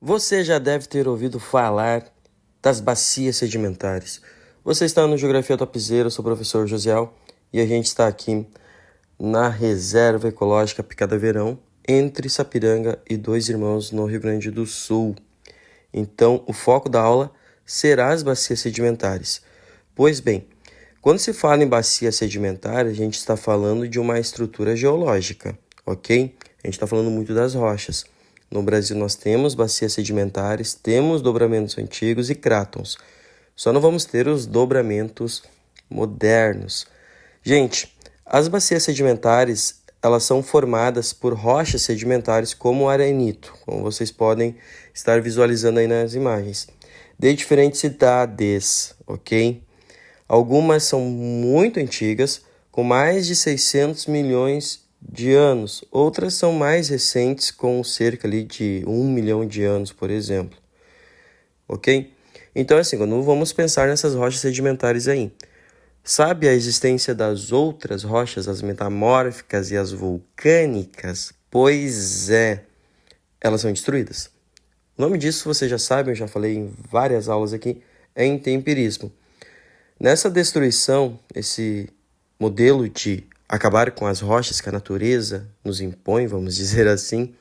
Você já deve ter ouvido falar das bacias sedimentares. Você está no Geografia Topzera, eu sou o professor Josiel e a gente está aqui na Reserva Ecológica Picada Verão, entre Sapiranga e Dois Irmãos, no Rio Grande do Sul. Então, o foco da aula será as bacias sedimentares. Pois bem, quando se fala em bacia sedimentar, a gente está falando de uma estrutura geológica, ok? A gente está falando muito das rochas. No Brasil nós temos bacias sedimentares, temos dobramentos antigos e crátons. Só não vamos ter os dobramentos modernos. Gente, as bacias sedimentares, elas são formadas por rochas sedimentares como o arenito, como vocês podem estar visualizando aí nas imagens, de diferentes idades, ok? Algumas são muito antigas, com mais de 600 milhões de anos. Outras são mais recentes, com cerca ali de 1 milhão de anos, por exemplo. Ok? Então, assim, quando vamos pensar nessas rochas sedimentares aí, sabe a existência das outras rochas, as metamórficas e as vulcânicas? Pois é, elas são destruídas. O nome disso você já sabe, eu já falei em várias aulas aqui, é intemperismo. Nessa destruição, esse modelo de acabar com as rochas que a natureza nos impõe, vamos dizer assim,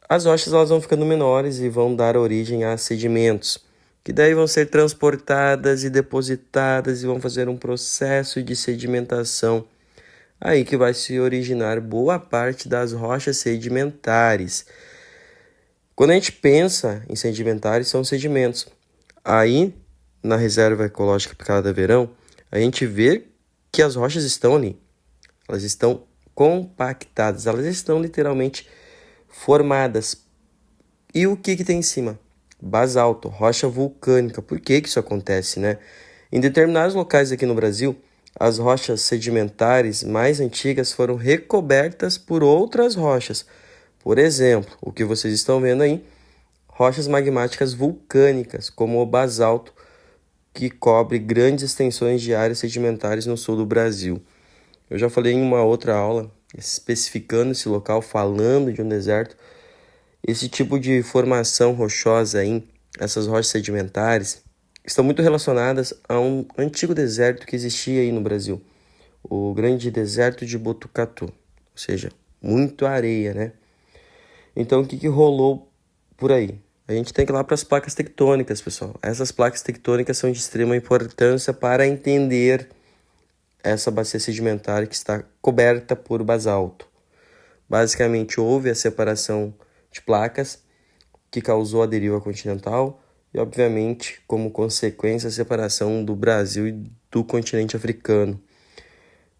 as rochas elas vão ficando menores e vão dar origem a sedimentos, que daí vão ser transportadas e depositadas e vão fazer um processo de sedimentação. Aí que vai se originar boa parte das rochas sedimentares. Quando a gente pensa em sedimentares, são sedimentos. Aí, na Reserva Ecológica Picada Verão, a gente vê que as rochas estão ali. Elas estão compactadas, elas estão literalmente formadas. E o que tem em cima? Basalto, rocha vulcânica. Por que isso acontece, né? Em determinados locais aqui no Brasil, as rochas sedimentares mais antigas foram recobertas por outras rochas. Por exemplo, o que vocês estão vendo aí, rochas magmáticas vulcânicas, como o basalto, que cobre grandes extensões de áreas sedimentares no sul do Brasil. Eu já falei em uma outra aula, especificando esse local, falando de um deserto. Esse tipo de formação rochosa aí, essas rochas sedimentares, estão muito relacionadas a um antigo deserto que existia aí no Brasil, o grande deserto de Botucatu, ou seja, muito areia, né? Então, o que rolou por aí? A gente tem que ir lá para as placas tectônicas, pessoal. Essas placas tectônicas são de extrema importância para entender essa bacia sedimentar que está coberta por basalto. Basicamente, houve a separação de placas que causou a deriva continental e, obviamente, como consequência, a separação do Brasil e do continente africano.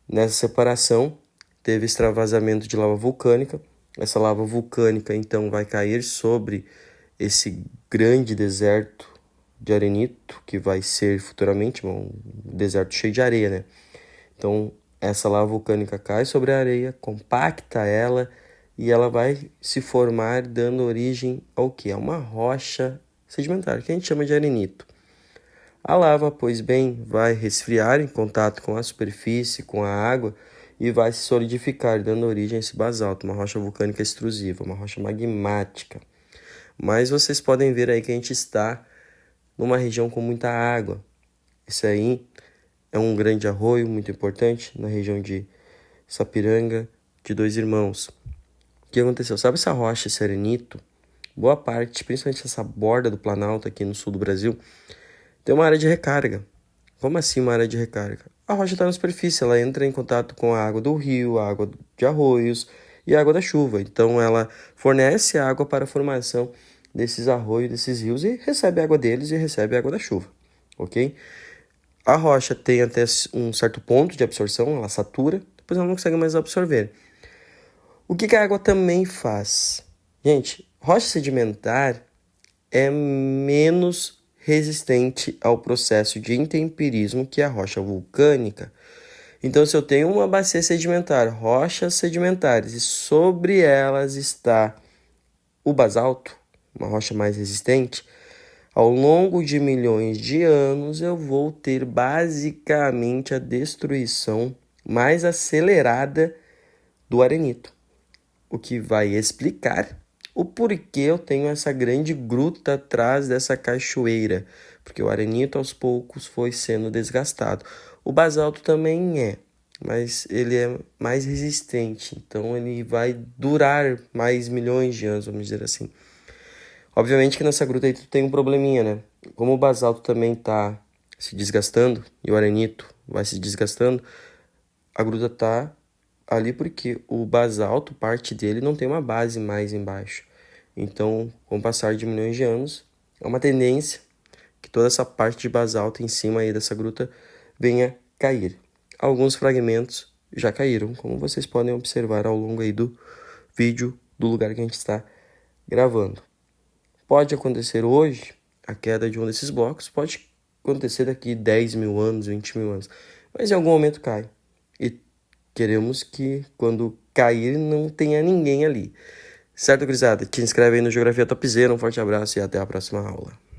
Nessa separação, teve extravasamento de lava vulcânica. Essa lava vulcânica, então, vai cair sobre esse grande deserto de arenito, que vai ser futuramente um deserto cheio de areia, né? Então, essa lava vulcânica cai sobre a areia, compacta ela e ela vai se formar dando origem ao quê? A uma rocha sedimentar, que a gente chama de arenito. A lava, pois bem, vai resfriar em contato com a superfície, com a água, e vai se solidificar, dando origem a esse basalto, uma rocha vulcânica extrusiva, uma rocha magmática. Mas vocês podem ver aí que a gente está numa região com muita água. Isso aí é um grande arroio muito importante na região de Sapiranga, de Dois Irmãos. O que aconteceu? Sabe essa rocha, esse arenito? Boa parte, principalmente essa borda do Planalto aqui no sul do Brasil, tem uma área de recarga. Como assim uma área de recarga? A rocha está na superfície, ela entra em contato com a água do rio, a água de arroios e a água da chuva. Então ela fornece água para a formação desses arroios, desses rios e recebe a água deles e recebe a água da chuva, ok? A rocha tem até um certo ponto de absorção, ela satura, depois ela não consegue mais absorver. O que a água também faz? Gente, rocha sedimentar é menos resistente ao processo de intemperismo que a rocha vulcânica. Então, se eu tenho uma bacia sedimentar, rochas sedimentares, e sobre elas está o basalto, uma rocha mais resistente, ao longo de milhões de anos eu vou ter basicamente a destruição mais acelerada do arenito, o que vai explicar O porquê eu tenho essa grande gruta atrás dessa cachoeira? Porque o arenito aos poucos foi sendo desgastado. O basalto também é, mas ele é mais resistente, então ele vai durar mais milhões de anos, vamos dizer assim. Obviamente que nessa gruta aí tu tem um probleminha, né? Como o basalto também tá se desgastando e o arenito vai se desgastando, a gruta tá ali porque o basalto, parte dele, não tem uma base mais embaixo. Então, com o passar de milhões de anos, é uma tendência que toda essa parte de basalto em cima aí dessa gruta venha cair. Alguns fragmentos já caíram, como vocês podem observar ao longo aí do vídeo do lugar que a gente está gravando. Pode acontecer hoje a queda de um desses blocos, pode acontecer daqui 10 mil anos, 20 mil anos, mas em algum momento cai. E queremos que quando cair não tenha ninguém ali. Certo, gurizada? Te inscreve aí no Geografia Topzera, um forte abraço e até a próxima aula.